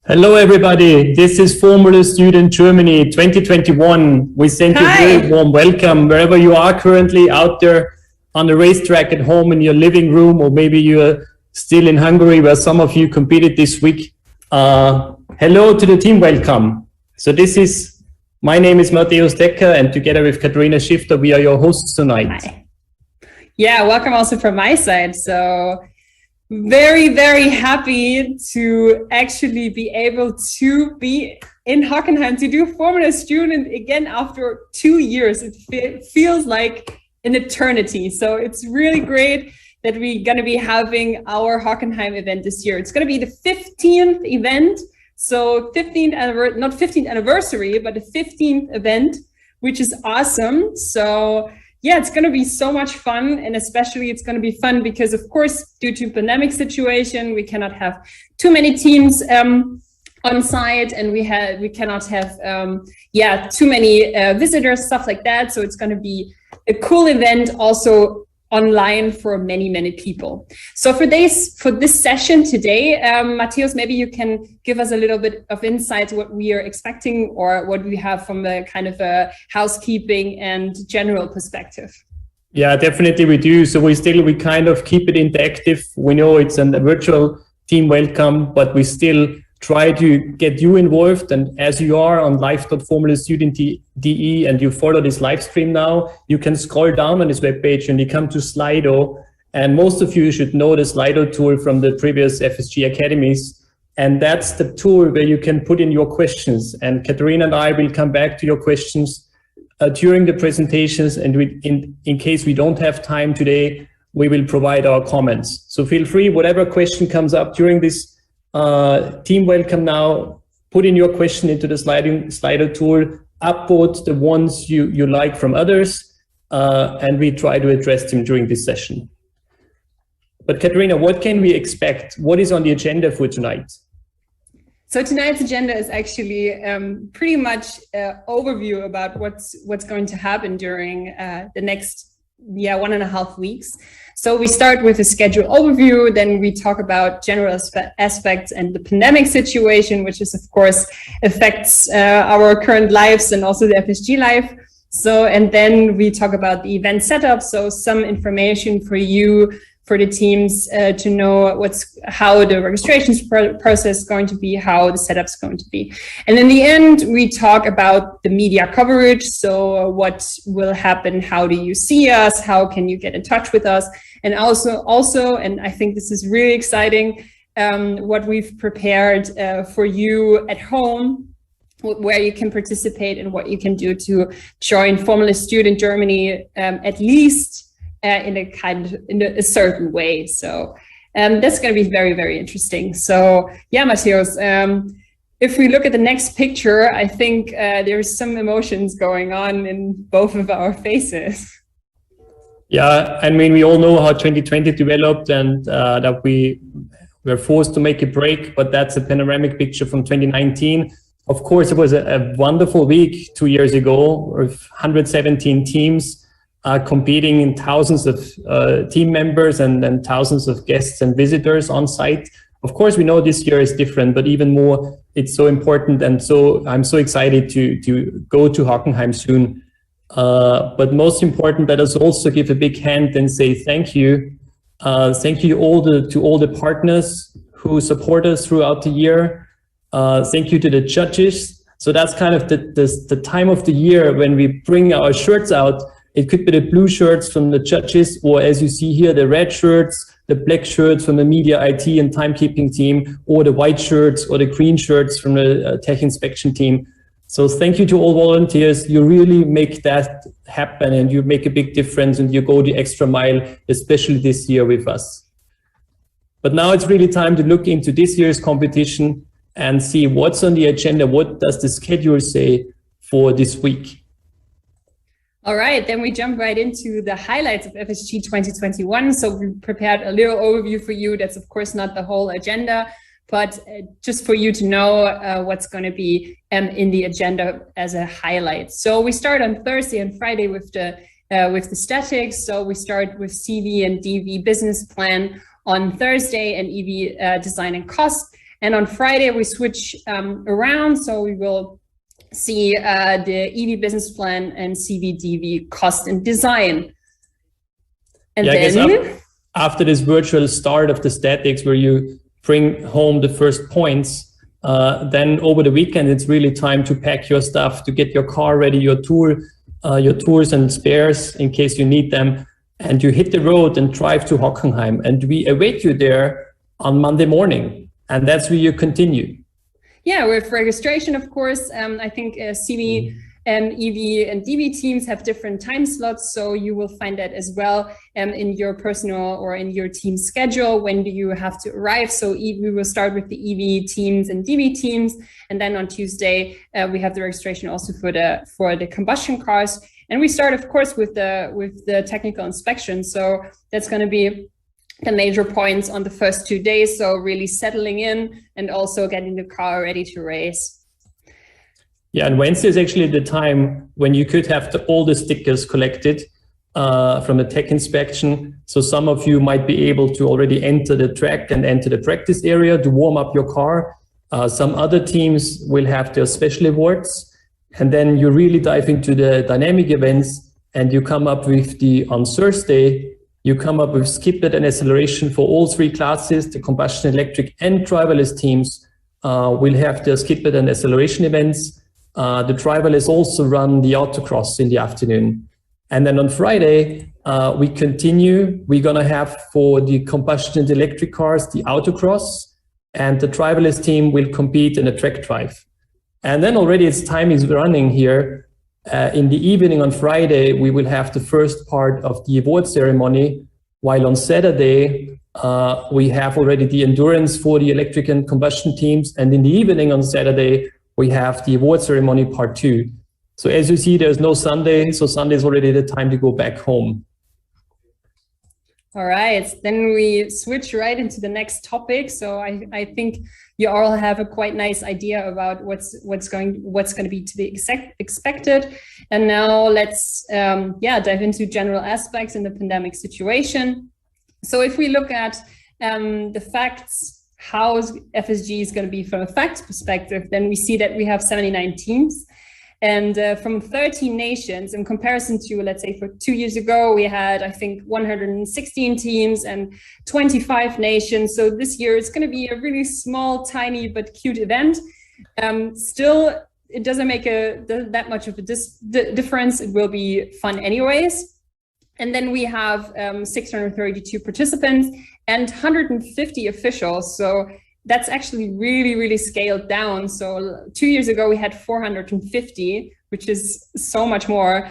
Hello, everybody. This is Formula Student Germany 2021. We send you a very warm welcome wherever you are currently out there on the racetrack, at home, in your living room, or maybe you're still in Hungary where some of you competed this week. Hello to the team, welcome. So my name is Matthäus Decker, and together with Katharina Schifter, we are your hosts tonight. Hi. Yeah, welcome also from my side. So very, very happy to actually be able to be in Hockenheim to do Formula Student again after 2 years. It feels like an eternity. So it's really great that we're going to be having our Hockenheim event this year. It's going to be the 15th event. So not 15th anniversary, but the 15th event, which is awesome. So yeah, it's going to be so much fun, and especially it's going to be fun because, of course, due to pandemic situation, we cannot have too many teams on site, and we cannot have too many visitors, stuff like that. So it's going to be a cool event, also online for many people. So for this session today, Matthäus, maybe you can give us a little bit of insight what we are expecting or what we have from a kind of a housekeeping and general perspective. Yeah, definitely we do. So we kind of keep it interactive. We know it's a virtual team welcome, but we still try to get you involved. And as you are on live.formulastudent.de and you follow this live stream now, you can scroll down on this webpage and you come to Slido. And most of you should know the Slido tool from the previous FSG Academies. And that's the tool where you can put in your questions. And Katharina and I will come back to your questions during the presentations. And in case we don't have time today, we will provide our comments. So feel free, whatever question comes up during this team welcome now, put in your question into the Slido tool, upvote the ones you like from others, and we try to address them during this session. But Katharina, what can we expect? What is on the agenda for tonight? So tonight's agenda is actually pretty much an overview about what's going to happen during the next 1.5 weeks. So we start with a schedule overview, then we talk about general aspects and the pandemic situation, which is of course affects our current lives and also the FSG life. So, and then we talk about the event setup. So some information for you, for the teams to know how the registrations process is going to be, how the setup is going to be. And in the end, we talk about the media coverage. So what will happen? How do you see us? How can you get in touch with us? And also, and I think this is really exciting, what we've prepared for you at home, where you can participate and what you can do to join Formula Student Germany, at least in a certain way. So that's going to be very, very interesting. So yeah, Matthäus, if we look at the next picture, I think there's some emotions going on in both of our faces. Yeah, I mean, we all know how 2020 developed and that we were forced to make a break, but that's a panoramic picture from 2019. Of course, it was a wonderful week 2 years ago with 117 teams competing, in thousands of team members and thousands of guests and visitors on site. Of course, we know this year is different, but even more, it's so important. And so I'm so excited to go to Hockenheim soon. But most important, let us also give a big hand and say thank you. Thank you to all the partners who support us throughout the year. Thank you to the judges. So that's kind of the time of the year when we bring our shirts out. It could be the blue shirts from the judges, or as you see here, the red shirts, the black shirts from the media, IT and timekeeping team, or the white shirts or the green shirts from the tech inspection team. So thank you to all volunteers. You really make that happen and you make a big difference and you go the extra mile, especially this year with us. But now it's really time to look into this year's competition and see what's on the agenda. What does the schedule say for this week? All right, then we jump right into the highlights of FSG 2021. So we prepared a little overview for you. That's of course not the whole agenda, but just for you to know what's going to be in the agenda as a highlight. So we start on Thursday and Friday with the statics. So we start with CV and DV business plan on Thursday and EV design and cost. And on Friday, we switch around. So we will see the EV business plan and CVDV cost and design. And yeah, then I guess after this virtual start of the statics where you bring home the first points, then over the weekend, it's really time to pack your stuff, to get your car ready, your tools and spares in case you need them. And you hit the road and drive to Hockenheim. And we await you there on Monday morning. And that's where you continue. Yeah, with registration, of course. I think CV, EV and DV teams have different time slots. So you will find that as well in your personal or in your team schedule. When do you have to arrive? So we will start with the EV teams and DV teams. And then on Tuesday, we have the registration also for the combustion cars. And we start, of course, with the technical inspection. So that's going to be the major points on the first 2 days. So really settling in and also getting the car ready to race. Yeah, and Wednesday is actually the time when you could have all the stickers collected from the tech inspection. So some of you might be able to already enter the track and enter the practice area to warm up your car. Some other teams will have their special awards. And then you really dive into the dynamic events and you come up with on Thursday, you come up with skip it and acceleration for all three classes. The combustion electric and driverless teams will have their skip it and acceleration events. The driverless also run the autocross in the afternoon. And then on Friday, we continue. We're going to have for the combustion and electric cars, the autocross, and the driverless team will compete in a track drive. And then already time is running here. In the evening on Friday, we will have the first part of the award ceremony, while on Saturday, we have already the endurance for the electric and combustion teams. And in the evening on Saturday, we have the award ceremony part 2. So as you see, there's no Sunday. So Sunday is already the time to go back home. All right, then we switch right into the next topic. So I think you all have a quite nice idea about what's going to be to be expected. And now let's dive into general aspects in the pandemic situation. So if we look at the facts, how FSG is going to be from a facts perspective, then we see that we have 79 teams. And from 13 nations, in comparison to, let's say, for 2 years ago, we had, I think, 116 teams and 25 nations. So this year, it's going to be a really small, tiny, but cute event. Still, it doesn't make that much of a difference. It will be fun anyways. And then we have 632 participants and 150 officials. So that's actually really, really scaled down. So 2 years ago, we had 450, which is so much more.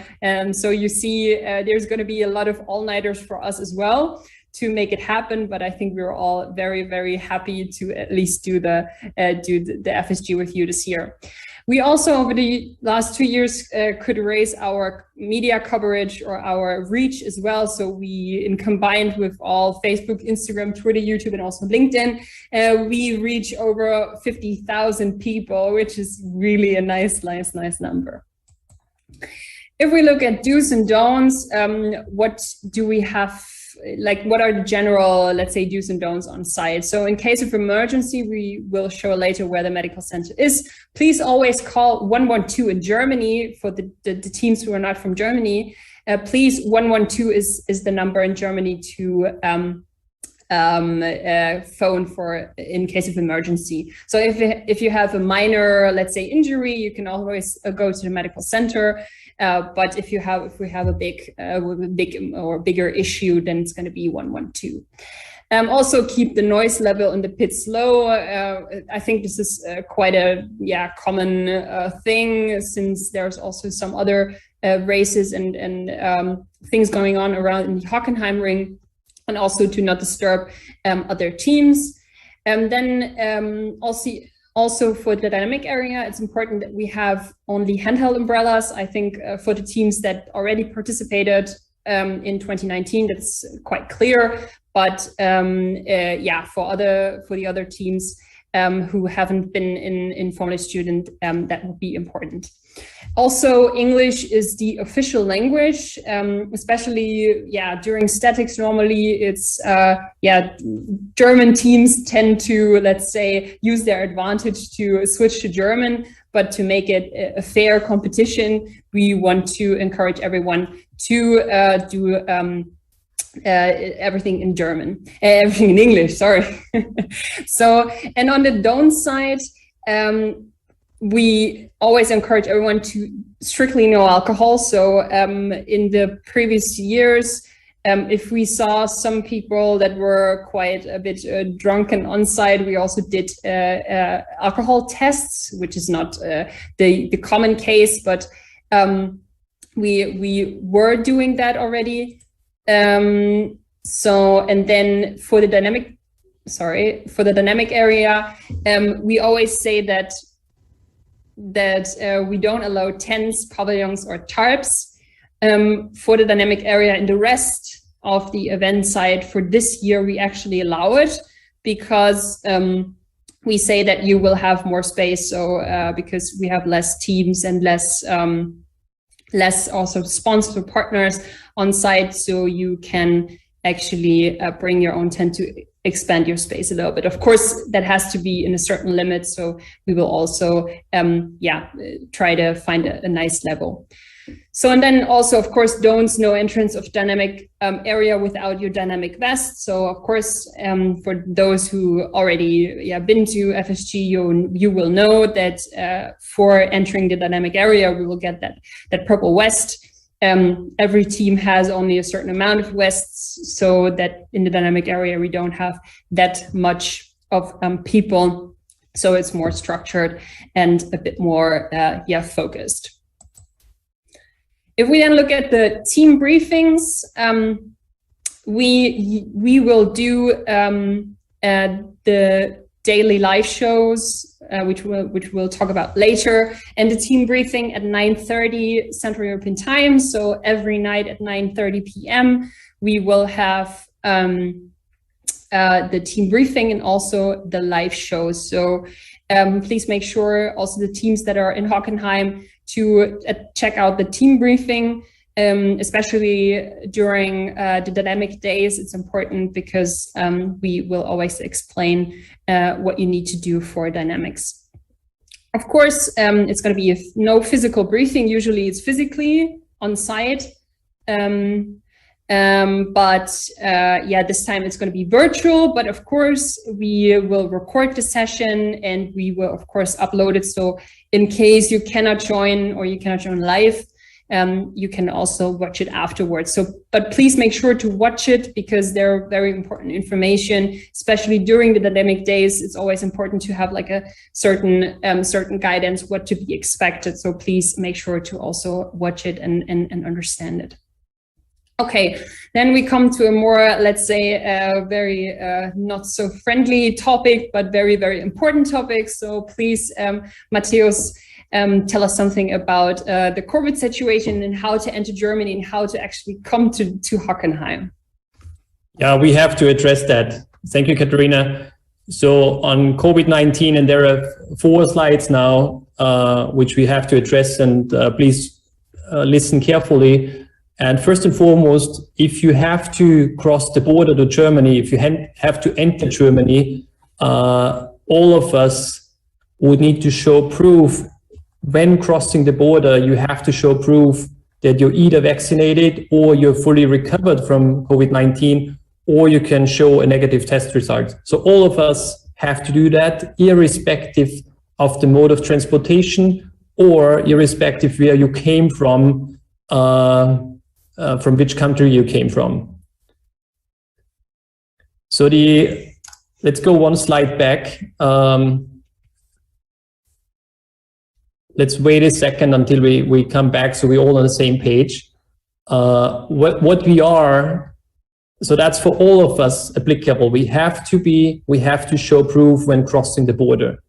So you see, there's going to be a lot of all-nighters for us as well to make it happen. But I think we're all very, very happy to at least do the FSG with you this year. We also, over the last 2 years, could raise our media coverage or our reach as well. So we, combined with all Facebook, Instagram, Twitter, YouTube, and also LinkedIn, we reach over 50,000 people, which is really a nice number. If we look at do's and don'ts, what do we have? Like, what are the general, let's say, do's and don'ts on site? So in case of emergency, we will show later where the medical center is. Please always call 112 in Germany for the teams who are not from Germany. Please, 112 is the number in Germany to phone for in case of emergency. So if you have a minor, let's say, injury, you can always go to the medical center. But if we have a big or bigger issue, then it's going to be 112. Also keep the noise level in the pits low. I think this is quite a common thing, since there's also some other races and things going on around in the Hockenheim ring, and also to not disturb other teams. And then also for the dynamic area, it's important that we have only handheld umbrellas. I think for the teams that already participated in 2019, that's quite clear. But for the other teams who haven't been in Formula Student, that would be important. Also, English is the official language, especially, during statics. Normally it's, German teams tend to, let's say, use their advantage to switch to German, but to make it a fair competition, we want to encourage everyone to do everything in German, everything in English, sorry. So, and on the don't side, we always encourage everyone to strictly no alcohol. So in the previous years, if we saw some people that were quite a bit drunken on site, we also did alcohol tests, which is not the common case, but we were doing that already. So, and then for the dynamic area, we always say that we don't allow tents, pavilions, or tarps for the dynamic area. In the rest of the event site for this year, we actually allow it because we say that you will have more space. So because we have less teams and less also sponsors or partners on site, so you can actually bring your own tent to expand your space a little bit. Of course, that has to be in a certain limit. So we will also, try to find a nice level. So, and then also, of course, no entrance of dynamic area without your dynamic vest. So, of course, for those who already been to FSG, you will know that for entering the dynamic area, we will get that purple vest. Every team has only a certain amount of vests, so that in the dynamic area, we don't have that much of people. So it's more structured and a bit more, focused. If we then look at the team briefings, we will do the daily live shows, which we'll talk about later, and the team briefing at 9:30 Central European Time. So every night at 9:30 p.m. we will have the team briefing and also the live shows. So please make sure also the teams that are in Hockenheim to check out the team briefing, especially during the dynamic days. It's important because we will always explain what you need to do for dynamics. Of course, it's going to be no physical briefing. Usually it's physically on site. This time it's going to be virtual, but of course we will record the session and we will of course upload it. So in case you cannot join or you cannot join live, you can also watch it afterwards. So, but please make sure to watch it because they're very important information, especially during the dynamic days. It's always important to have like a certain guidance, what to be expected. So please make sure to also watch it and understand it. Okay, then we come to a more, let's say, very not so friendly topic, but very, very important topic. So please, Matthäus, tell us something about the COVID situation and how to enter Germany and how to actually come to Hockenheim. Yeah, we have to address that. Thank you, Katharina. So on COVID-19, and there are 4 slides now, which we have to address, and please listen carefully. And first and foremost, if you have to cross the border to Germany, if you have to enter Germany, all of us would need to show proof. When crossing the border, you have to show proof that you're either vaccinated or you're fully recovered from COVID-19, or you can show a negative test result. So all of us have to do that, irrespective of the mode of transportation or irrespective where you came from which country you came from. So let's go one slide back. Let's wait a second until we come back so we're all on the same page. What we are, so that's for all of us applicable. We have to show proof when crossing the border.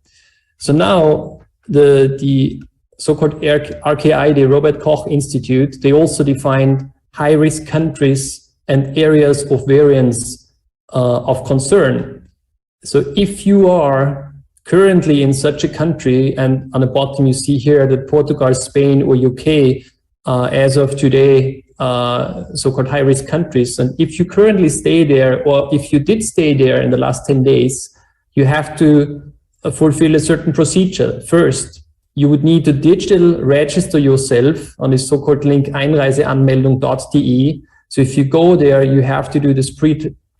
So now the so-called RKI, the Robert Koch Institute, they also defined high-risk countries and areas of variance of concern. So if you are currently in such a country, and on the bottom you see here that Portugal, Spain, or UK, as of today, so-called high-risk countries. And if you currently stay there, or if you did stay there in the last 10 days, you have to fulfill a certain procedure. First, you would need to digital register yourself on this so-called link einreiseanmeldung.de. So if you go there, you have to do this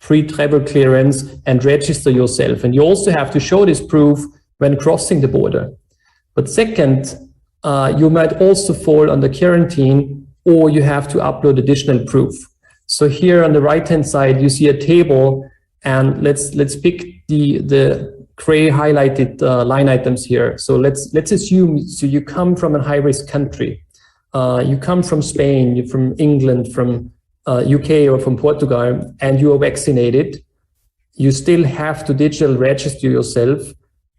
pre-travel clearance and register yourself. And you also have to show this proof when crossing the border. But second, you might also fall under quarantine, or you have to upload additional proof. So here on the right-hand side, you see a table, and let's pick the gray highlighted line items here. So let's assume, so you come from a high-risk country. You come from Spain, you're from England, from UK or from Portugal, and you are vaccinated. You still have to digital register yourself.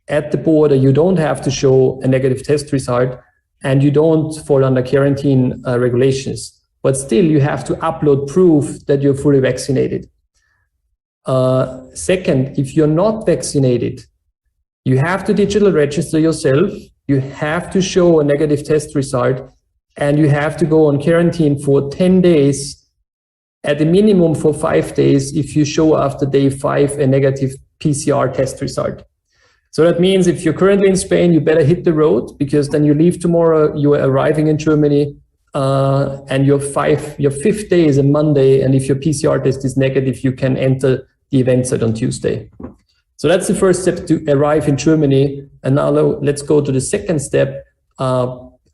At the border, you don't have to show a negative test result, and you don't fall under quarantine regulations. But still, you have to upload proof that you're fully vaccinated. Second, if you're not vaccinated, you have to digital register yourself, you have to show a negative test result, and you have to go on quarantine for 10 days, at a minimum for 5 days, if you show after day 5 a negative PCR test result. So that means if you're currently in Spain, you better hit the road, because then you leave tomorrow, you are arriving in Germany, and your fifth day is a Monday, and if your PCR test is negative, you can enter the event site on Tuesday. So that's the first step to arrive in Germany. And now let's go to the second step,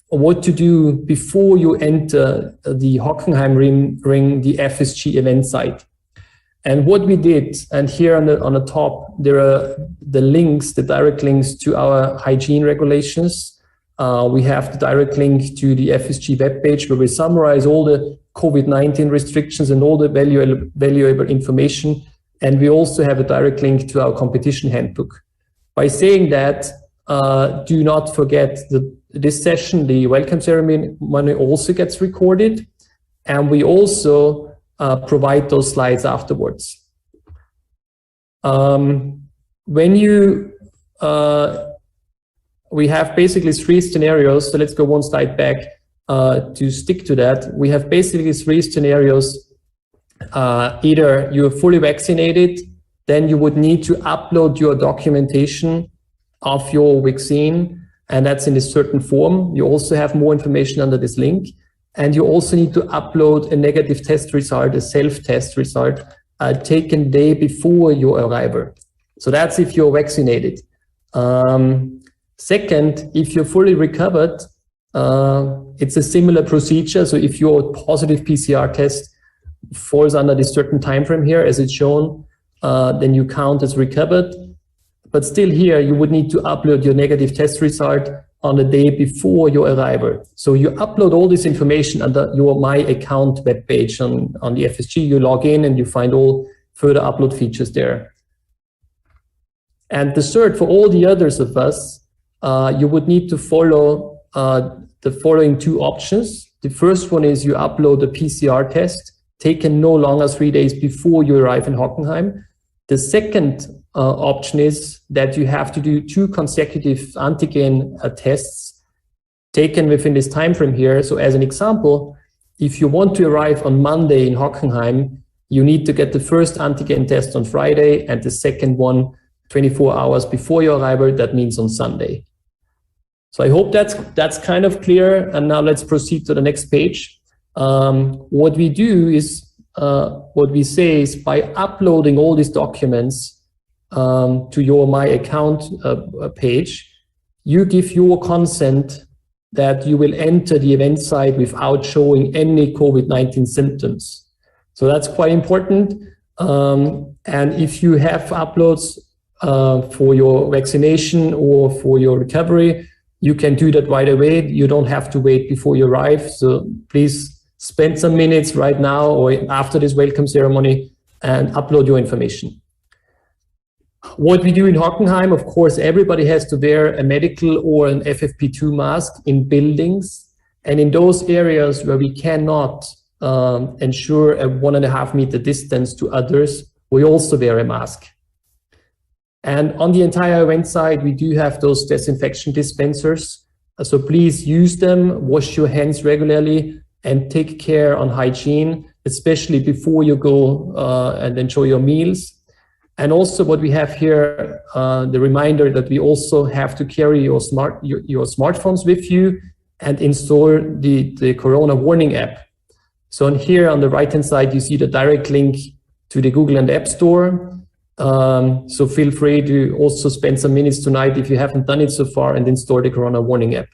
what to do before you enter the Hockenheim Ring, the FSG event site. And what we did, and here on the top, there are the links, the direct links to our hygiene regulations. We have the direct link to the FSG webpage, where we summarize all the COVID-19 restrictions and all the valuable information. And we also have a direct link to our competition handbook. By saying that, do not forget that this session, the welcome ceremony, also gets recorded. And we also provide those slides afterwards. We have basically 3 scenarios. So let's go one slide back to stick to that. We have basically 3 scenarios. Either you're fully vaccinated, then you would need to upload your documentation of your vaccine, and that's in a certain form. You also have more information under this link, and you also need to upload a negative test result, a self-test result, taken day before your arrival. So that's if you're vaccinated. Second, if you're fully recovered, it's a similar procedure. So if your positive PCR test falls under this certain time frame here, as it's shown, then you count as recovered. But still here, you would need to upload your negative test result on the day before your arrival. So you upload all this information under your My Account webpage on the FSG. You log in and you find all further upload features there. And the third, for all the others of us, you would need to follow the following 2 options. The first one is you upload a PCR test taken no longer 3 days before you arrive in Hockenheim. The second option is that you have to do 2 consecutive antigen tests taken within this time frame here. So as an example, if you want to arrive on Monday in Hockenheim, you need to get the first antigen test on Friday and the second one 24 hours before your arrival. That means on Sunday. So I hope that's kind of clear. And now let's proceed to the next page. What we do is, what we say is, by uploading all these documents to your My Account page, you give your consent that you will enter the event site without showing any COVID-19 symptoms. So that's quite important. And if you have uploads for your vaccination or for your recovery, you can do that right away. You don't have to wait before you arrive. So please spend some minutes right now or after this welcome ceremony and upload your information. What we do in Hockenheim, of course, everybody has to wear a medical or an FFP2 mask in buildings. And in those areas where we cannot ensure a 1.5 meter distance to others, we also wear a mask. And on the entire event site, we do have those disinfection dispensers. So please use them, wash your hands regularly, and take care on hygiene, especially before you go and enjoy your meals. And also what we have here, the reminder that we also have to carry your smartphones with you and install the Corona Warning app. So on here on the right-hand side, you see the direct link to the Google and App Store. So feel free to also spend some minutes tonight if you haven't done it so far and install the Corona Warning app.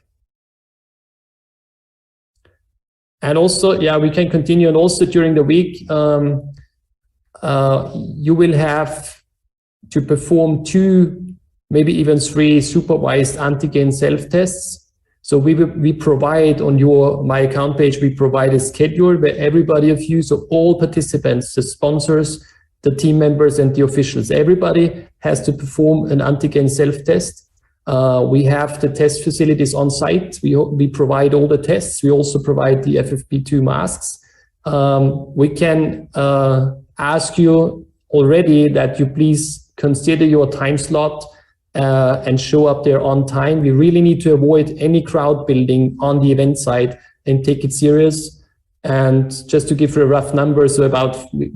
And also, yeah, we can continue. And also during the week, you will have to perform 2, maybe even 3 supervised antigen self-tests. So we provide on your My Account page, we provide a schedule where everybody of you, so all participants, the sponsors, the team members and the officials, everybody has to perform an antigen self-test. We have the test facilities on site. We provide all the tests. We also provide the FFP2 masks. We can ask you already that you please consider your time slot and show up there on time. We really need to avoid any crowd building on the event site and take it serious. And just to give you a rough number, so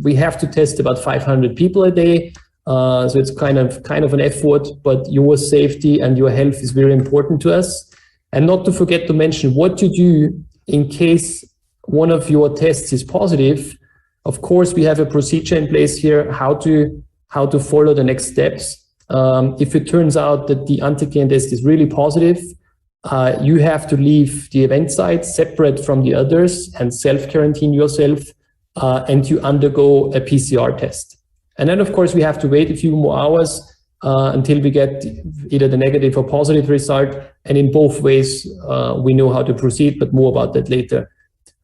we have to test about 500 people a day. So it's kind of an effort, but your safety and your health is very important to us. And not to forget to mention what to do in case one of your tests is positive. Of course, we have a procedure in place here, how to follow the next steps. If it turns out that the antigen test is really positive, you have to leave the event site separate from the others and self-quarantine yourself, and you undergo a PCR test. And then, of course, we have to wait a few more hours until we get either the negative or positive result. And in both ways, we know how to proceed, but more about that later.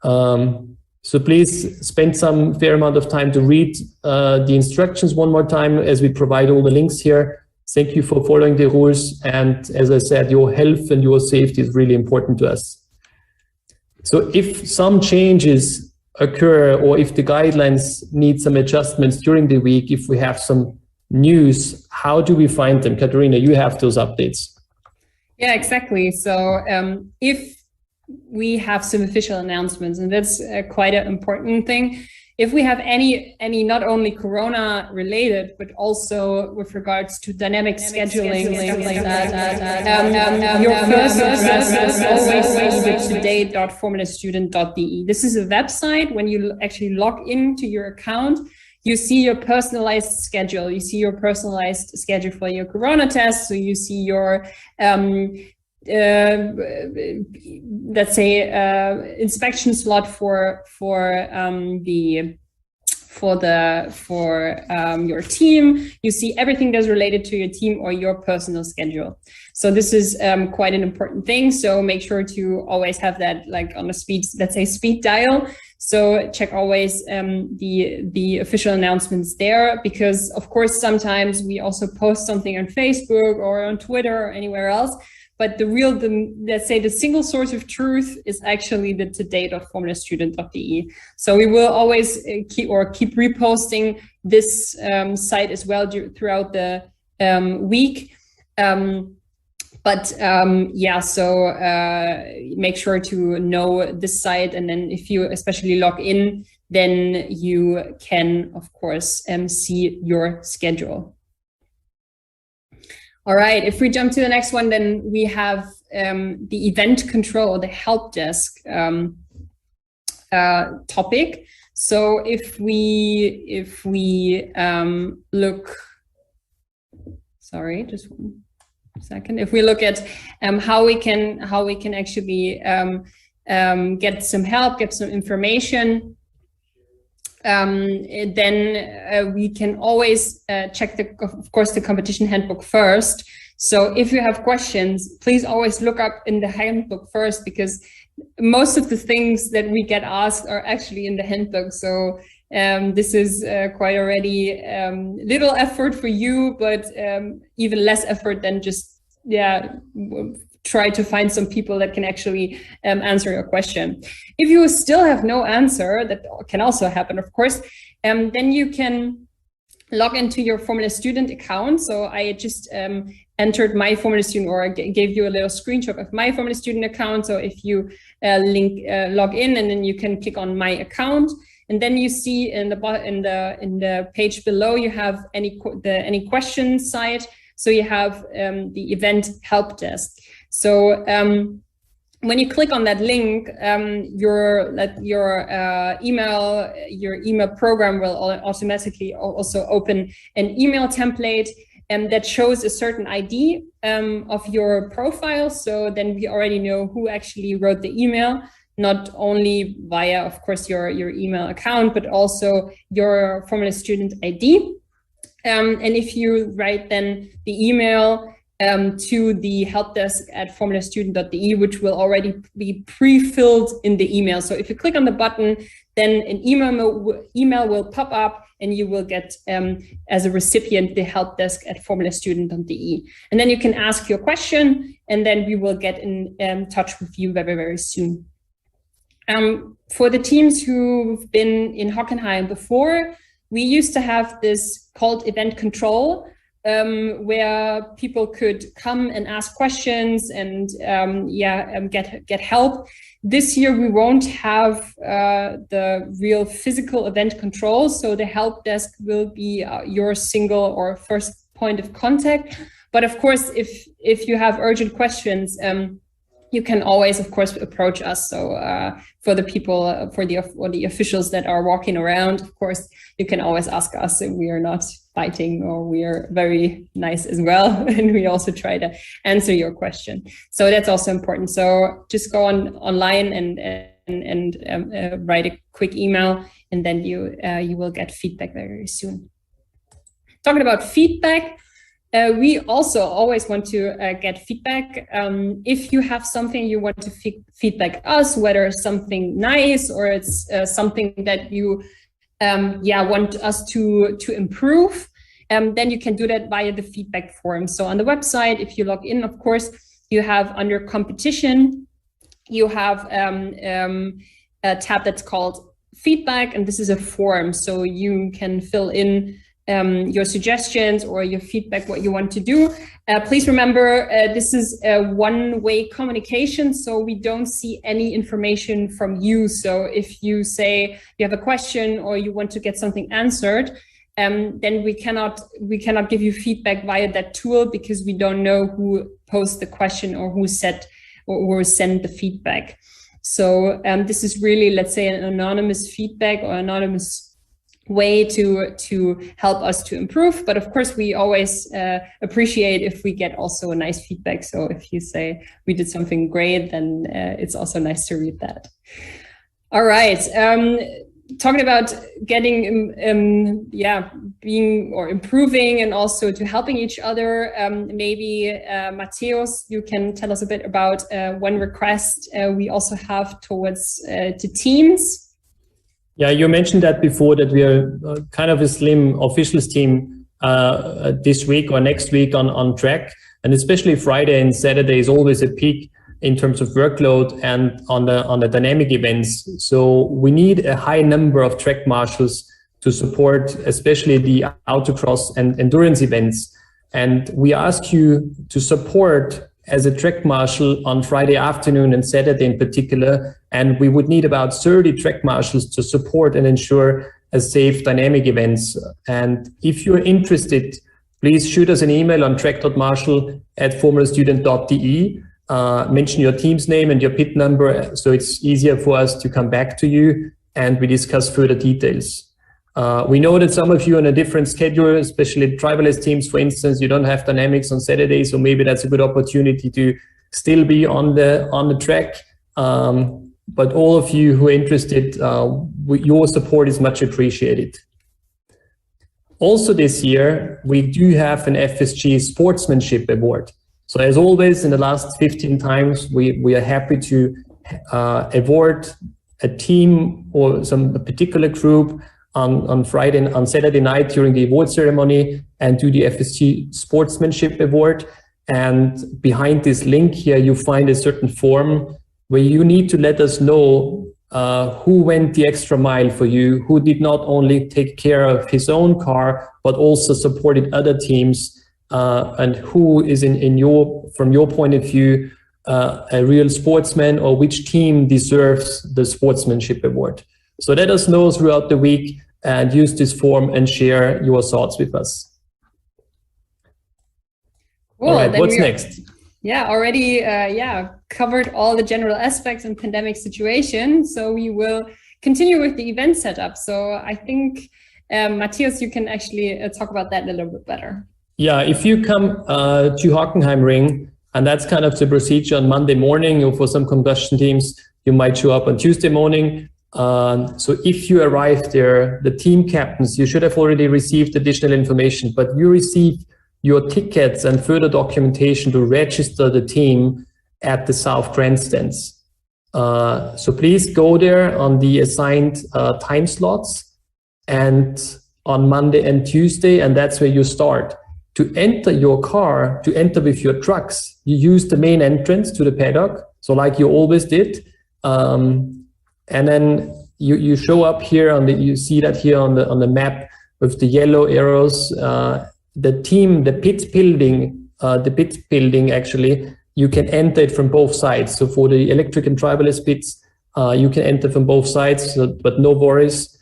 So please spend some fair amount of time to read the instructions one more time as we provide all the links here. Thank you for following the rules. And as I said, your health and your safety is really important to us. So if some changes occur or if the guidelines need some adjustments during the week, if we have some news, how do we find them? Katharina, you have those updates. Yeah, exactly. So if we have some official announcements, and that's quite an important thing. If we have any not only Corona related, but also with regards to dynamic scheduling and stuff like that, your first address is always visit today.formularstudent.de. This is a website. When you actually log into your account, you see your personalized schedule. You see your personalized schedule for your Corona test. So you see your let's say inspection slot for your team. You see everything that's related to your team or your personal schedule. So this is quite an important thing. So make sure to always have that like on a speed, let's say speed dial. So check always the official announcements there, because of course sometimes we also post something on Facebook or on Twitter or anywhere else. But let's say the single source of truth is actually the today.formularstudent.de. So we will always keep reposting this site as well throughout the week. So make sure to know this site, and then if you especially log in, then you can of course see your schedule. All right, if we jump to the next one, then we have the event control, the help desk topic. So if we look, sorry, just 1 second. If we look at how we can actually get some help, get some information, then we can always check of course the competition handbook first. So if you have questions, please always look up in the handbook first, because most of the things that we get asked are actually in the handbook. So this is quite already little effort for you, but even less effort than just try to find some people that can actually answer your question. If you still have no answer, that can also happen, of course, then you can log into your Formula Student account. So I just entered my Formula Student, or I gave you a little screenshot of my Formula Student account. So if you log in, and then you can click on my account, and then you see in the page below, you have any questions side. So you have the event help desk. So when you click on that link, your email program will automatically also open an email template that shows a certain ID of your profile. So then we already know who actually wrote the email, not only via, of course, your email account, but also your Formula Student ID. And if you write then the email to the helpdesk@formulastudent.de, which will already be pre-filled in the email. So if you click on the button, then an email will pop up, and you will get, as a recipient, the helpdesk@formulastudent.de. And then you can ask your question, and then we will get in touch with you very, very soon. For the teams who've been in Hockenheim before, we used to have this called event control, where people could come and ask questions and get help. This year we won't have the real physical event control, so the help desk will be your single or first point of contact. But of course, if you have urgent questions, you can always, of course, approach us. So for the people, for the officials that are walking around, of course, you can always ask us. We are not fighting, or we are very nice as well. And we also try to answer your question. So that's also important. So just go online and write a quick email, and then you will get feedback very soon. Talking about feedback, we also always want to get feedback. If you have something you want to feedback us, whether it's something nice or it's something that you want us to improve, then you can do that via the feedback form. So on the website, if you log in, of course, you have under competition, you have a tab that's called feedback, and this is a form. So you can fill in your suggestions or your feedback, what you want to do. Please remember, this is a one-way communication, so we don't see any information from you. So if you say you have a question or you want to get something answered, then we cannot give you feedback via that tool, because we don't know who posed the question or who sent the feedback. So this is really, let's say, an anonymous feedback or anonymous way to help us to improve. But of course, we always appreciate if we get also a nice feedback. So if you say we did something great, then it's also nice to read that. All right. Talking about getting, being or improving, and also to helping each other. Maybe Matthäus, you can tell us a bit about one request we also have towards the teams. Yeah, you mentioned that before, that we are kind of a slim officials team this week or next week on track. And especially Friday and Saturday is always a peak in terms of workload and on the dynamic events. So we need a high number of track marshals to support, especially the autocross and endurance events. And we ask you to support as a track marshal on Friday afternoon and Saturday in particular. And we would need about 30 track marshals to support and ensure a safe dynamic events. And if you're interested, please shoot us an email on track.marshal@formulastudent.de. Mention your team's name and your PIT number, so it's easier for us to come back to you and we discuss further details. We know that some of you are on a different schedule, especially driverless teams, for instance. You don't have dynamics on Saturday, so maybe that's a good opportunity to still be on the track. But all of you who are interested, your support is much appreciated. Also this year, we do have an FSG Sportsmanship Award. So as always, in the last 15 times, we are happy to award a team or a particular group on Friday and on Saturday night during the award ceremony, and do the FSG Sportsmanship Award. And behind this link here, you find a certain form where you need to let us know who went the extra mile for you, who did not only take care of his own car, but also supported other teams, and who is from your point of view, a real sportsman, or which team deserves the Sportsmanship Award. So let us know throughout the week and use this form and share your thoughts with us. Cool. All right, what's next? Yeah, already covered all the general aspects in pandemic situation. So we will continue with the event setup. So I think, Matthias, you can actually talk about that a little bit better. Yeah, if you come to Hockenheimring, and that's kind of the procedure on Monday morning, or for some combustion teams, you might show up on Tuesday morning. So if you arrive there, the team captains, you should have already received additional information, but you receive your tickets and further documentation to register the team at the South Grandstands. So please go there on the assigned time slots and on Monday and Tuesday, and that's where you start. To enter your car, to enter with your trucks, you use the main entrance to the paddock, so like you always did. And then you show up here you see that here on the map with the yellow arrows. The pit building actually, you can enter it from both sides. So for the electric and driverless pits, you can enter from both sides, but no worries.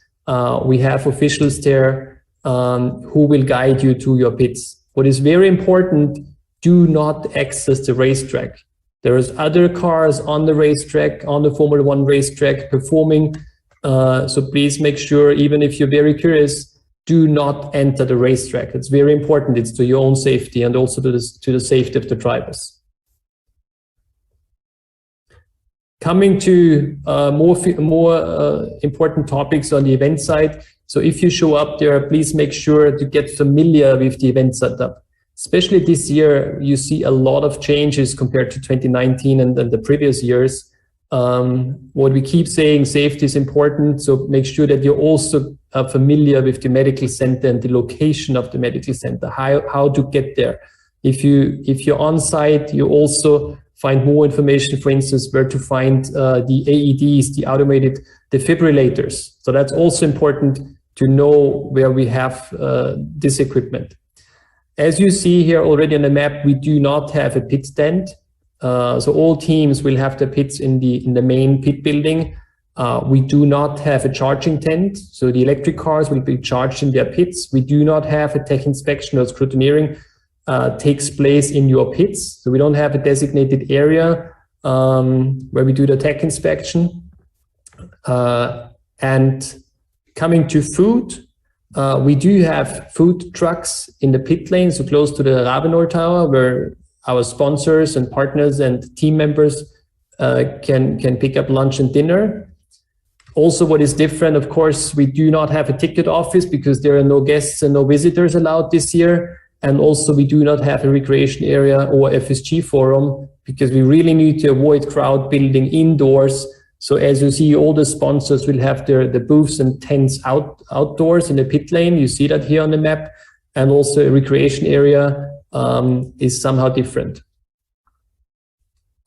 We have officials there who will guide you to your pits. What is very important, do not access the racetrack. There is other cars on the racetrack, on the Formula One racetrack performing. So please make sure, even if you're very curious, do not enter the racetrack. It's very important. It's to your own safety and also to the safety of the drivers. Coming to more important topics on the event side. So if you show up there, please make sure to get familiar with the event setup. Especially this year, you see a lot of changes compared to 2019 and the previous years. What we keep saying, safety is important. So make sure that you're also familiar with the medical center and the location of the medical center, how to get there. If you're on site, you also find more information, for instance, where to find the AEDs, the automated defibrillators. So that's also important to know where we have this equipment. As you see here already on the map, we do not have a pit stand. So all teams will have their pits in the main pit building. We do not have a charging tent, so the electric cars will be charged in their pits. We do not have a tech inspection or scrutineering takes place in your pits. So we don't have a designated area where we do the tech inspection. And coming to food, we do have food trucks in the pit lane, so close to the Ravenor Tower, where our sponsors and partners and team members can pick up lunch and dinner. Also, what is different, of course, we do not have a ticket office because there are no guests and no visitors allowed this year. And also, we do not have a recreation area or FSG forum because we really need to avoid crowd building indoors. So as you see, all the sponsors will have the booths and tents outdoors in the pit lane. You see that here on the map. And also a recreation area is somehow different.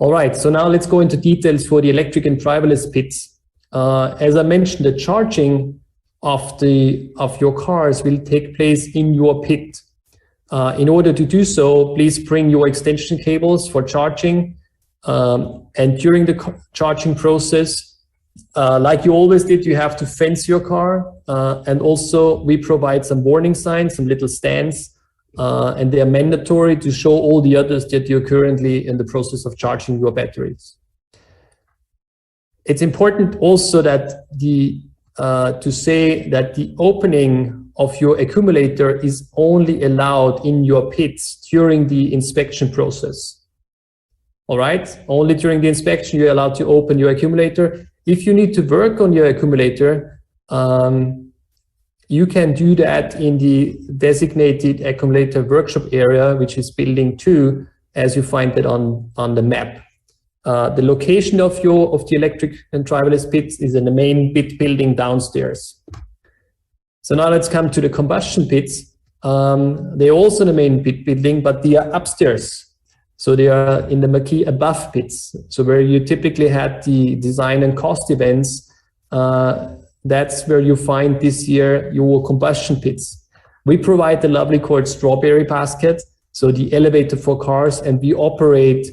All right, so now let's go into details for the electric and driverless pits. As I mentioned, the charging of your cars will take place in your pit. In order to do so, please bring your extension cables for charging. And during the charging process, like you always did, you have to fence your car. And also we provide some warning signs, some little stands, and they are mandatory to show all the others that you're currently in the process of charging your batteries. It's important also that to say that the opening of your accumulator is only allowed in your pits during the inspection process. All right, only during the inspection you're allowed to open your accumulator. If you need to work on your accumulator, you can do that in the designated accumulator workshop area, which is building 2, as you find it on the map. The location of the electric and driverless pits is in the main pit building downstairs. So now let's come to the combustion pits. They're also in the main pit building, but they are upstairs. So they are in the marquee above pits. So where you typically had the design and cost events, that's where you find this year your combustion pits. We provide the lovely called strawberry basket, so the elevator for cars, and we operate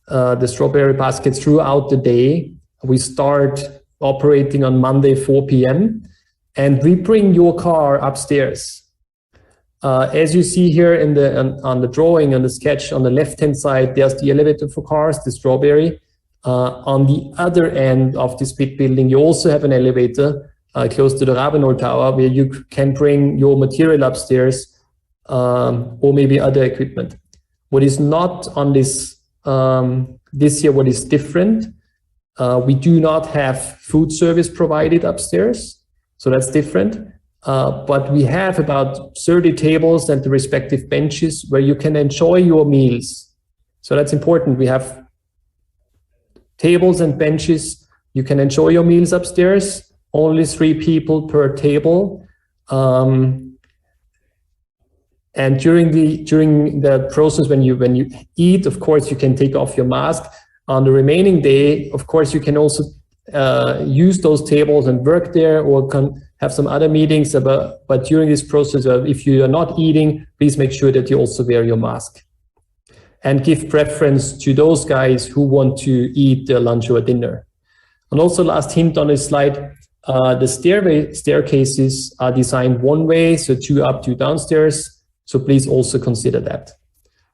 the strawberry baskets throughout the day. We start operating on Monday, 4 p.m., and we bring your car upstairs. As you see here in on the drawing, on the sketch, on the left-hand side, there's the elevator for cars, the strawberry. On the other end of this big building, you also have an elevator close to the Rabenol Tower, where you can bring your material upstairs, or maybe other equipment. What is not on this this year, what is different, we do not have food service provided upstairs, so that's different. But we have about 30 tables and the respective benches where you can enjoy your meals. So that's important. We have tables and benches. You can enjoy your meals upstairs. Only 3 people per table. And during the process, when you eat, of course, you can take off your mask. On the remaining day, of course, you can also use those tables and work there, or can have some other meetings. But during this process, if you are not eating, please make sure that you also wear your mask. And give preference to those guys who want to eat their lunch or dinner. And also, last hint on this slide, the staircases are designed one way, so 2 up, 2 downstairs. So please also consider that.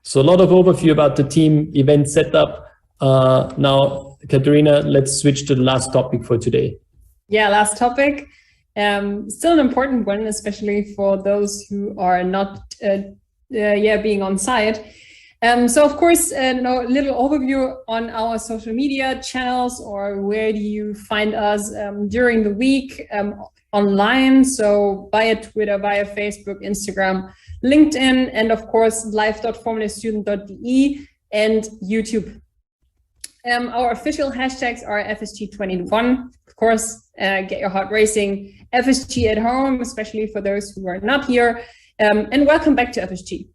So a lot of overview about the team event setup. Now, Katharina, let's switch to the last topic for today. Yeah, last topic. Still an important one, especially for those who are not being on site. So of course, a little overview on our social media channels, or where do you find us during the week online. So via Twitter, via Facebook, Instagram, LinkedIn, and of course, live.formulastudent.de and YouTube. Our official hashtags are FSG21, of course, get your heart racing, FSG at home, especially for those who are not here, and welcome back to FSG.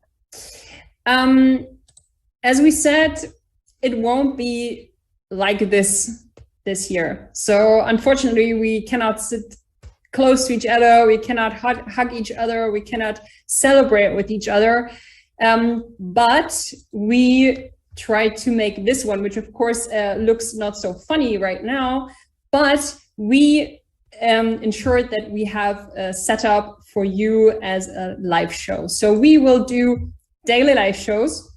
As we said, it won't be like this year. So unfortunately, we cannot sit close to each other, we cannot hug each other, we cannot celebrate with each other, but we try to make this one, which of course looks not so funny right now, but we ensured that we have set up for you as a live show. So we will do daily live shows.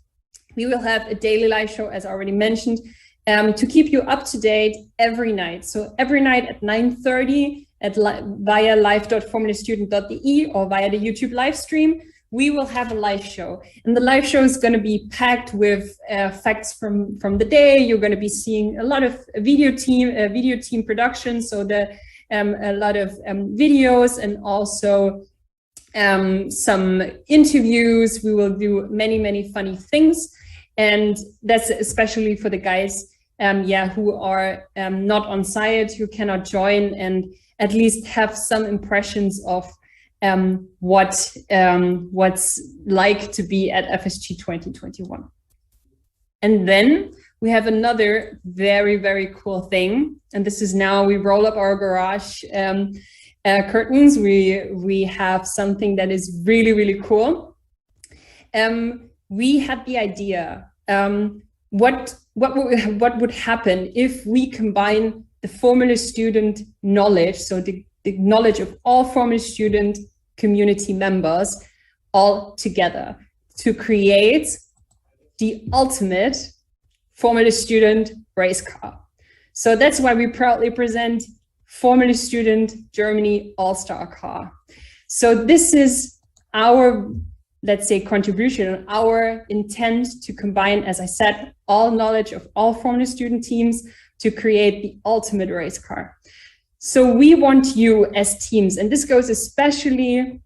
We will have a daily live show, as already mentioned, to keep you up to date every night. So every night at 9:30 via live.formulastudent.de or via the YouTube live stream, we will have a live show. And the live show is going to be packed with facts from the day. You're going to be seeing a lot of video team production. So a lot of videos, and also some interviews. We will do many funny things. And that's especially for the guys who are not on site, who cannot join, and at least have some impressions of what's like to be at FSG 2021. And then we have another very cool thing, and this is now we roll up our garage curtains. We have something that is really cool. We had the idea, what would happen if we combine the Formula Student knowledge, so the knowledge of all Formula Student community members all together to create the ultimate Formula Student race car. So that's why we proudly present Formula Student Germany All Star Car. So this is our, let's say, contribution, our intent to combine, as I said, all knowledge of all Formula Student teams to create the ultimate race car. So we want you as teams, and this goes especially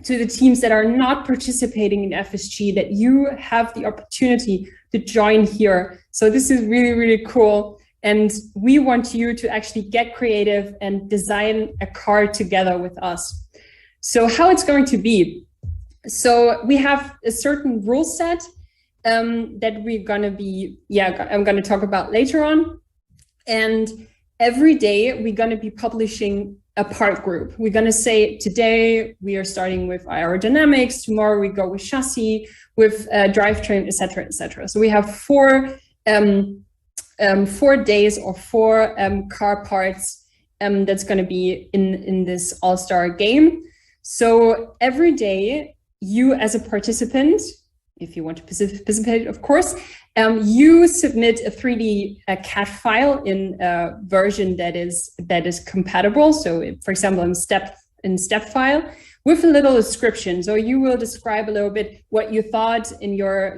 to the teams that are not participating in FSG, that you have the opportunity to join here. So this is really cool. And we want you to actually get creative and design a car together with us. So how it's going to be. So we have a certain rule set that we're going to be, I'm going to talk about later on. And every day we're going to be publishing a part group. We're going to say today we are starting with aerodynamics, tomorrow we go with chassis, with drivetrain, etc., etc. So we have 4 days or 4 car parts that's going to be in this all-star game. So every day you as a participant, if you want to participate, of course, you submit a 3D CAD file in a version that is compatible. So, for example, in step file with a little description. So you will describe a little bit what you thought in your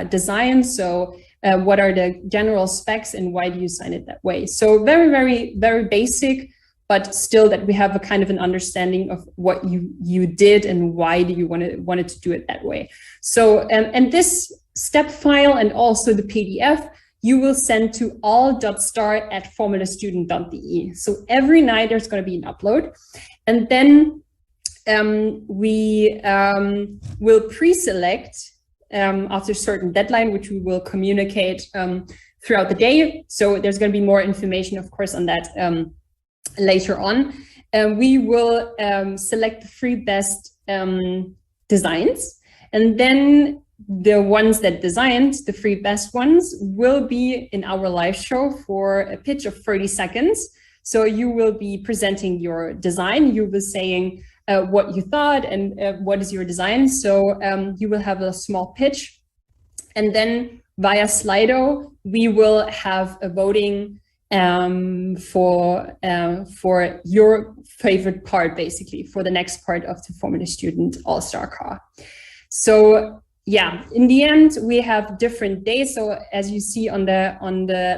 design. So what are the general specs and why do you sign it that way? So very, very, very basic, but still that we have a kind of an understanding of what you did and why do you wanted to do it that way. So, and this step file and also the PDF, you will send to all.start@formulastudent.de. So every night there's going to be an upload. And then we will pre-select after a certain deadline, which we will communicate throughout the day. So there's going to be more information, of course, on that later on. We will select the 3 best designs, and then the ones that designed, the 3 best ones, will be in our live show for a pitch of 30 seconds. So you will be presenting your design, you will be saying what you thought and what is your design. So you will have a small pitch, and then via Slido, we will have a voting for your favorite part, basically, for the next part of the Formula Student All Star Car. So yeah, in the end, we have different days. So as you see on the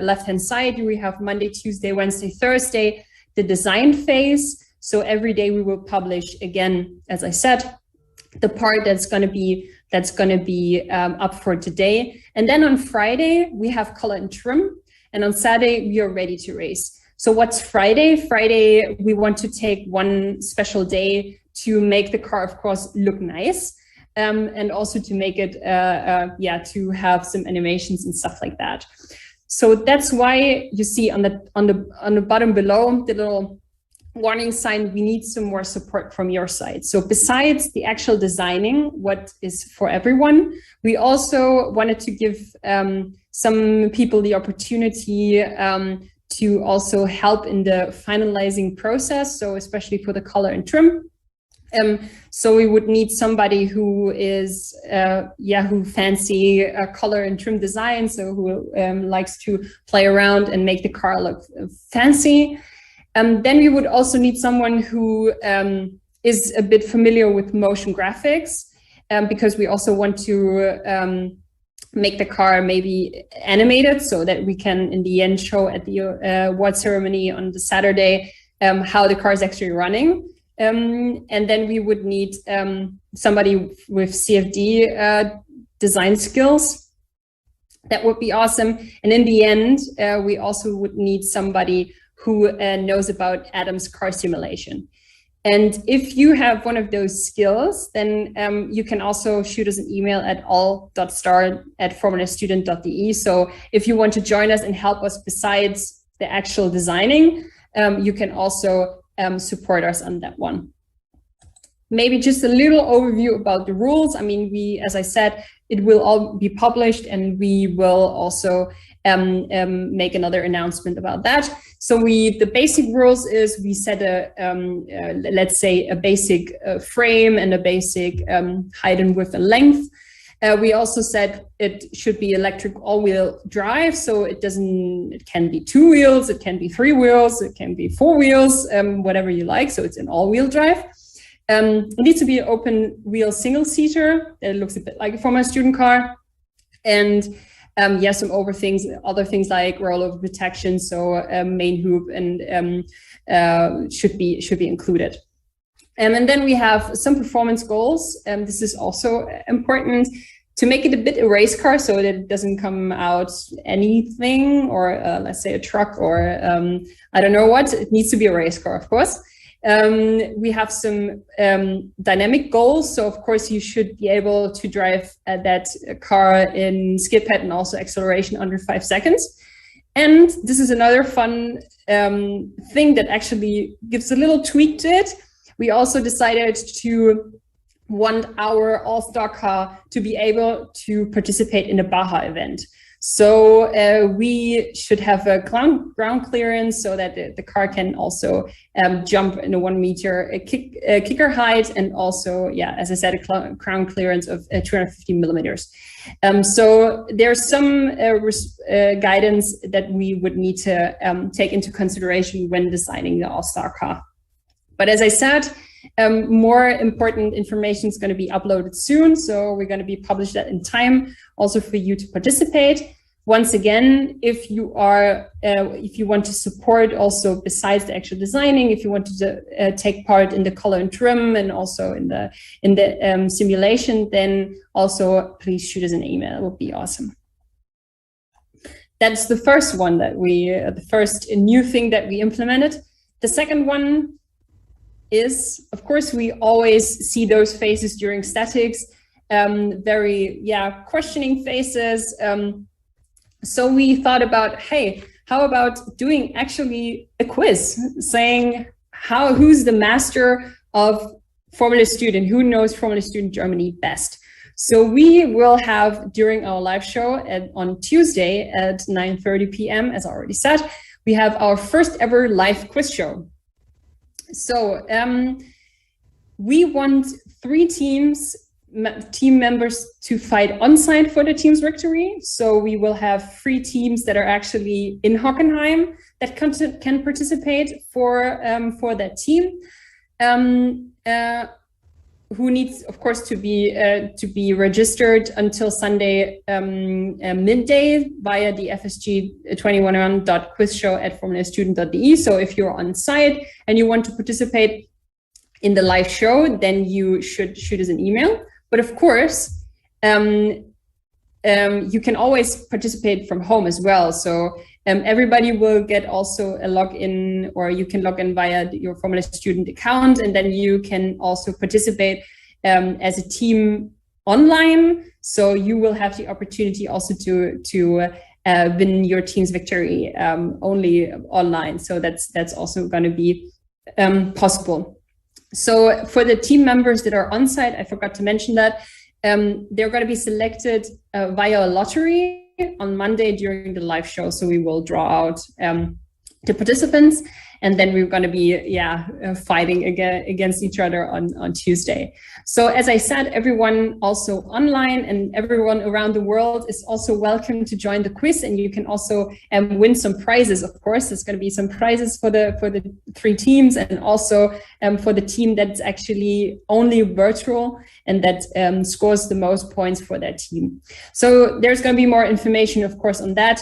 left-hand side, we have Monday, Tuesday, Wednesday, Thursday, the design phase. So every day we will publish, again, as I said, the part that's going to be up for today. And then on Friday, we have color and trim. And on Saturday, we are ready to race. So what's Friday? Friday, we want to take one special day to make the car, of course, look nice. And also to make it, to have some animations and stuff like that. So that's why you see on the bottom below, the little warning sign, we need some more support from your side. So besides the actual designing, what is for everyone, we also wanted to give some people the opportunity to also help in the finalizing process. So especially for the color and trim. So we would need somebody who is, who fancy color and trim design. So who likes to play around and make the car look fancy. Then we would also need someone who is a bit familiar with motion graphics, because we also want to make the car maybe animated so that we can in the end show at the award ceremony on the Saturday how the car is actually running. And then we would need somebody with CFD design skills. That would be awesome. And in the end, we also would need somebody who knows about Adam's car simulation. And if you have one of those skills, then you can also shoot us an email at all.start@formulastudent.de. So if you want to join us and help us besides the actual designing, you can also support us on that one. Maybe just a little overview about the rules. I mean, as I said, it will all be published, and we will also make another announcement about that. So the basic rules is we set let's say a basic frame and a basic height and width and length. We also said it should be electric all-wheel drive, so it can be 2 wheels, it can be 3 wheels, it can be 4 wheels, whatever you like. So it's an all-wheel drive. It needs to be an open wheel single seater that looks a bit like a Formula Student car, and some other things like rollover protection, so main hoop and should be included. And then we have some performance goals. This is also important to make it a bit a race car, so that it doesn't come out anything, or let's say a truck, or I don't know what. It needs to be a race car, of course. We have some dynamic goals. So of course you should be able to drive that car in skid pad and also acceleration under 5 seconds. And this is another fun thing that actually gives a little tweak to it. We also decided to want our All-Star Car to be able to participate in the Baja event. So we should have a ground clearance so that the car can also jump in a 1 meter kicker height, and also, yeah, as I said, a ground clearance of 250 millimeters. So there's some guidance that we would need to take into consideration when designing the All-Star Car. But as I said, more important information is going to be uploaded soon, so we're going to be published that in time, also for you to participate. Once again, if you want to support also besides the actual designing, if you want to take part in the color and trim and also in the simulation, then also please shoot us an email. It would be awesome. That's the first one that the first new thing that we implemented. The second one is, of course, we always see those faces during statics, very, questioning faces. So we thought about, hey, how about doing actually a quiz, saying who's the master of Formula Student, who knows Formula Student Germany best? So we will have, during our live show on Tuesday at 9:30 p.m., as I already said, we have our first ever live quiz show. So we want 3 team members to fight on site for the team's victory. So we will have 3 teams that are actually in Hockenheim that can participate for that team. Who needs, of course, to be registered until Sunday midday via the FSG21.quizshow@formulasstudent.de. So if you're on site and you want to participate in the live show, then you should shoot us an email. But of course, you can always participate from home as well. So everybody will get also a login, or you can log in via your Formula Student account, and then you can also participate as a team online. So you will have the opportunity also to win your team's victory only online. So that's also going to be possible. So for the team members that are on site, I forgot to mention that they're going to be selected via a lottery on Monday during the live show. So we will draw out the participants, and then we're going to be fighting against each other on Tuesday. So as I said, everyone also online and everyone around the world is also welcome to join the quiz, and you can also win some prizes. Of course, there's going to be some prizes for the 3 teams, and also for the team that's actually only virtual and that scores the most points for their team. So there's going to be more information, of course, on that,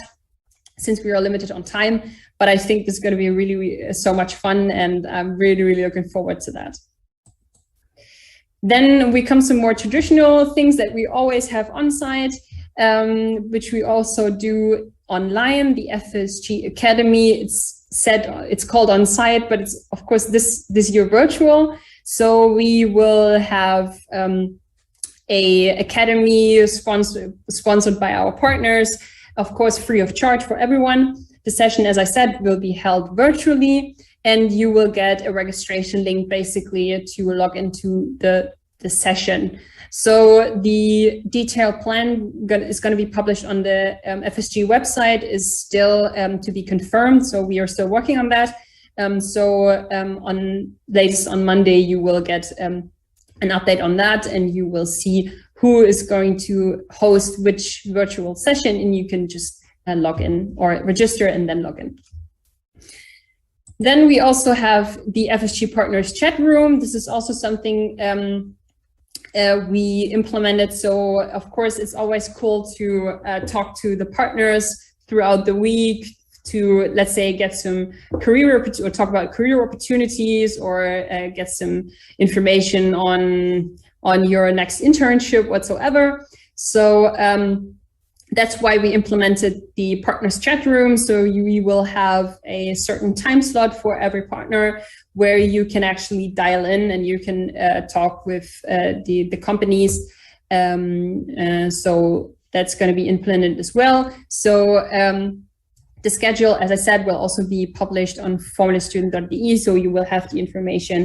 since we are limited on time. But I think this is going to be really so much fun, and I'm really, really looking forward to that. Then we come to more traditional things that we always have on site, which we also do online. The FSG Academy, it's called on site, but it's of course this year virtual. So we will have a academy sponsored by our partners, of course, free of charge for everyone. The session, as I said, will be held virtually, and you will get a registration link basically to log into the session. So the detailed plan is going to be published on the FSG website, is still to be confirmed. So we are still working on that. Latest on Monday, you will get an update on that, and you will see who is going to host which virtual session, and you can just log in or register and then log in. Then we also have the FSG Partners chat room. This is also something we implemented. So of course, it's always cool to talk to the partners throughout the week to, let's say, get some or talk about career opportunities, or get some information on your next internship whatsoever. So that's why we implemented the partners chat room. So we will have a certain time slot for every partner where you can actually dial in and you can talk with the companies. So that's going to be implemented as well. So The schedule, as I said, will also be published on formulastudent.de, so you will have the information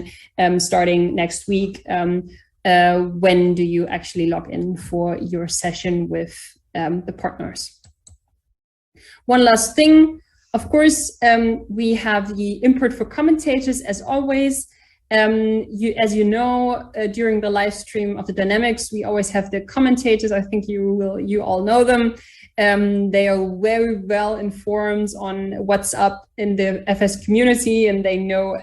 starting next week. When do you actually log in for your session with the partners? One last thing, of course, we have the input for commentators as always. As you know, during the live stream of the Dynamics, we always have the commentators. I think you all know them. They are very well informed on what's up in the FS community, and they know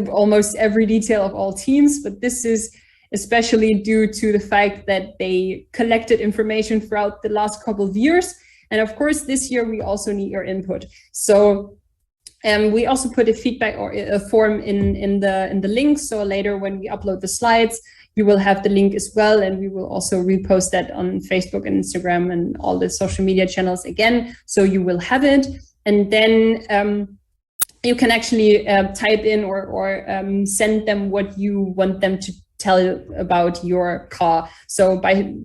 almost every detail of all teams. But this is especially due to the fact that they collected information throughout the last couple of years. And of course, this year we also need your input. So we also put a feedback or a form in the link. So later when we upload the slides, you will have the link as well. And we will also repost that on Facebook and Instagram and all the social media channels again. So you will have it. And then you can actually type in or send them what you want them to tell you about your car. So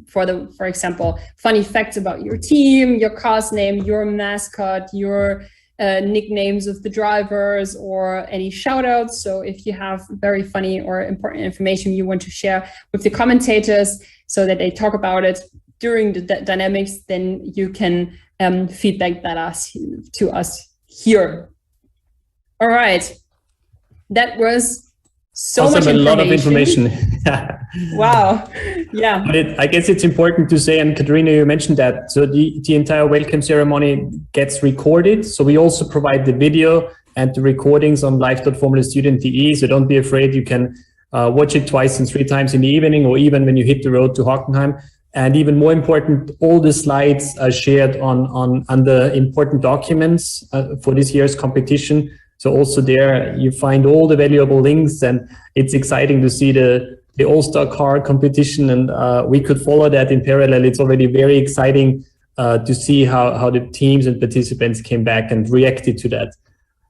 for example, funny facts about your team, your car's name, your mascot, your nicknames of the drivers, or any shout outs. So if you have very funny or important information you want to share with the commentators so that they talk about it during the Dynamics, then you can feedback that to us here. All right, that was so much information. A lot of information. Wow. Yeah. But I guess it's important to say, and Katerina, you mentioned that, so the entire welcome ceremony gets recorded. So we also provide the video and the recordings on live.formulastudent.de. So don't be afraid. You can watch it twice and 3 times in the evening, or even when you hit the road to Hockenheim. And even more important, all the slides are shared on the important documents for this year's competition. So also there you find all the valuable links, and it's exciting to see the All Star Car competition, and we could follow that in parallel. It's already very exciting to see how the teams and participants came back and reacted to that.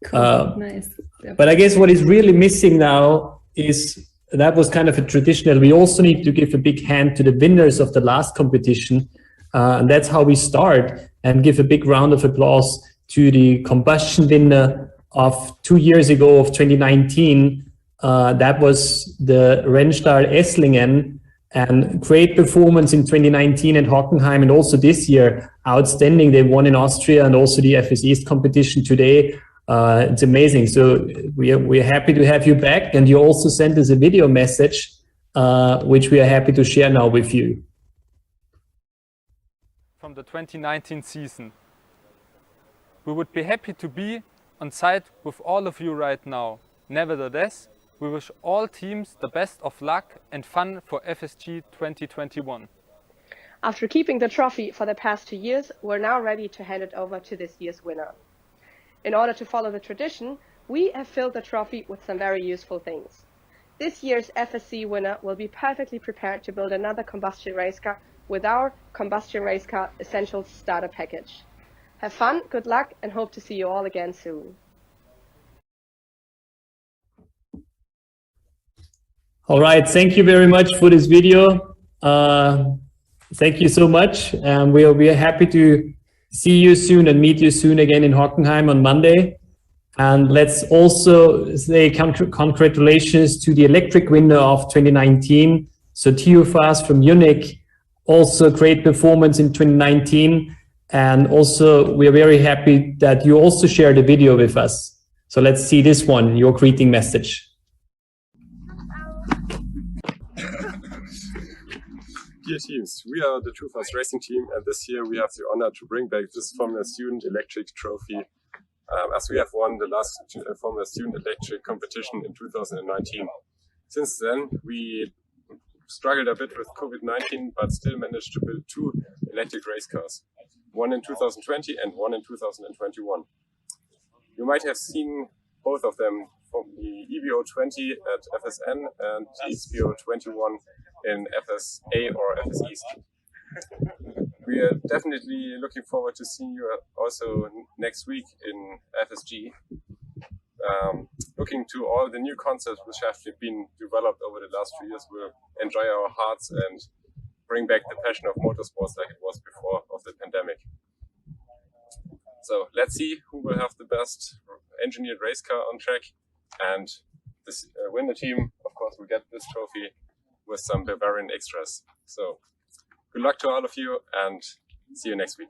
Cool. Nice. Yeah. But I guess what is really missing now is, that was kind of a traditional, we also need to give a big hand to the winners of the last competition. And that's how we start, and give a big round of applause to the combustion winner of 2 years ago, of 2019. That was the Rennstall Esslingen, and great performance in 2019 at Hockenheim, and also this year, outstanding. They won in Austria and also the FS East competition today. It's amazing. So we're happy to have you back, and you also sent us a video message, which we are happy to share now with you. From the 2019 season. We would be happy to be on site with all of you right now. Nevertheless, we wish all teams the best of luck and fun for FSG 2021. After keeping the trophy for the past 2 years, we're now ready to hand it over to this year's winner. In order to follow the tradition, we have filled the trophy with some very useful things. This year's FSC winner will be perfectly prepared to build another combustion race car with our Combustion Race Car Essentials Starter Package. Have fun, good luck, and hope to see you all again soon. All right, thank you very much for this video. Thank you so much. We are happy to see you soon and meet you soon again in Hockenheim on Monday. And let's also say congratulations to the electric winner of 2019. So Theo Faas from Munich, also great performance in 2019. And also we're very happy that you also shared a video with us. So let's see this one, your greeting message. Dear teams, we are the True Fast Racing team, and this year we have the honor to bring back this Formula Student Electric trophy, as we have won the last Formula Student Electric competition in 2019. Since then, we struggled a bit with COVID-19, but still managed to build 2 electric race cars, one in 2020 and one in 2021. You might have seen both of them, from the EBO20 at FSN and the EBO21 in FSA or FS East. We are definitely looking forward to seeing you also next week in FSG. Looking to all the new concepts which have been developed over the last 3 years will enjoy our hearts and bring back the passion of motorsports like it was before of the pandemic. So let's see who will have the best engineered race car on track. And this winner team, of course, will get this trophy with some Bavarian extras. So good luck to all of you and see you next week.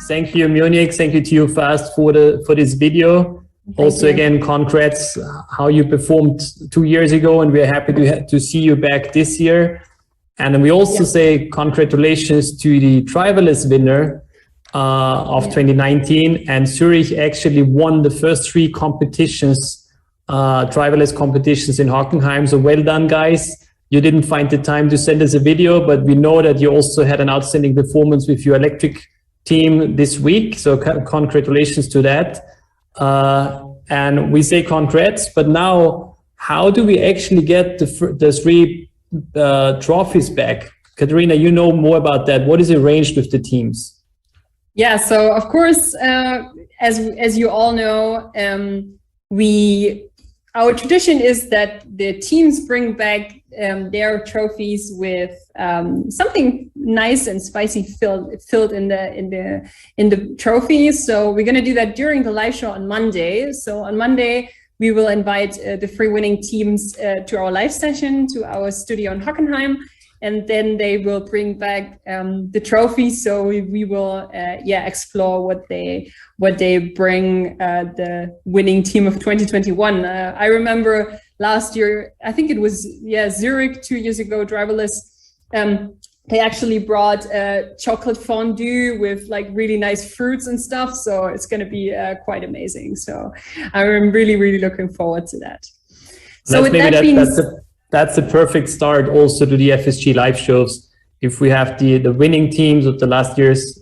Thank you, Munich. Thank you to you, Fast, for this video. Also, again, congrats how you performed 2 years ago, and we're happy to see you back this year. And we also say congratulations to the driverless winner of 2019. And Zurich actually won the first 3 competitions, driverless competitions in Hockenheim. So well done, guys. You didn't find the time to send us a video, but we know that you also had an outstanding performance with your electric team this week. So congratulations to that. And we say congrats, but now how do we actually get the 3 trophies back? Katerina, you know more about that. What is arranged with the teams? Yeah, so of course, as you all know, our tradition is that the teams bring back their trophies with something nice and spicy filled in the trophies. So we're going to do that during the live show on Monday. So on Monday we will invite the 3 winning teams to our live session, to our studio in Hockenheim, and then they will bring back the trophies. So we will explore what they bring the winning team of 2021. I remember last year, I think it was Zurich 2 years ago, driverless. They actually brought chocolate fondue with like really nice fruits and stuff. So it's going to be quite amazing. So I'm really looking forward to that. So with that being that's a perfect start also to the FSG live shows. If we have the winning teams of the last year's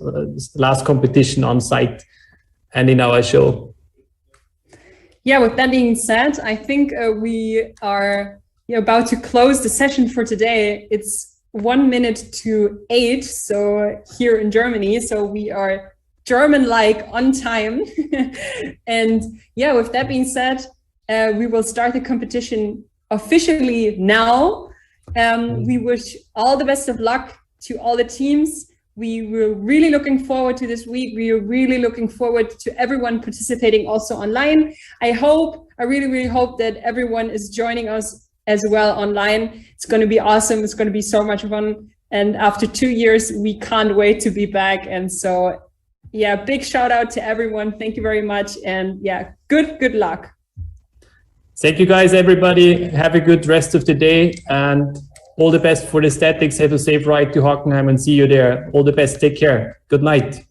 last competition on site and in our show. Yeah, with that being said, I think we are about to close the session for today. It's 1 minute to 8, so here in Germany. So we are German-like on time. And yeah, with that being said, we will start the competition officially now. We wish all the best of luck to all the teams. We were really looking forward to this week. We are really looking forward to everyone participating also online. I really hope that everyone is joining us as well online. It's going to be awesome. It's going to be so much fun. And after 2 years, we can't wait to be back. And so, yeah, big shout out to everyone. Thank you very much. And yeah, good luck. Thank you guys, everybody. Have a good rest of the day and all the best for the statics. Have a safe ride to Hockenheim and see you there. All the best. Take care. Good night.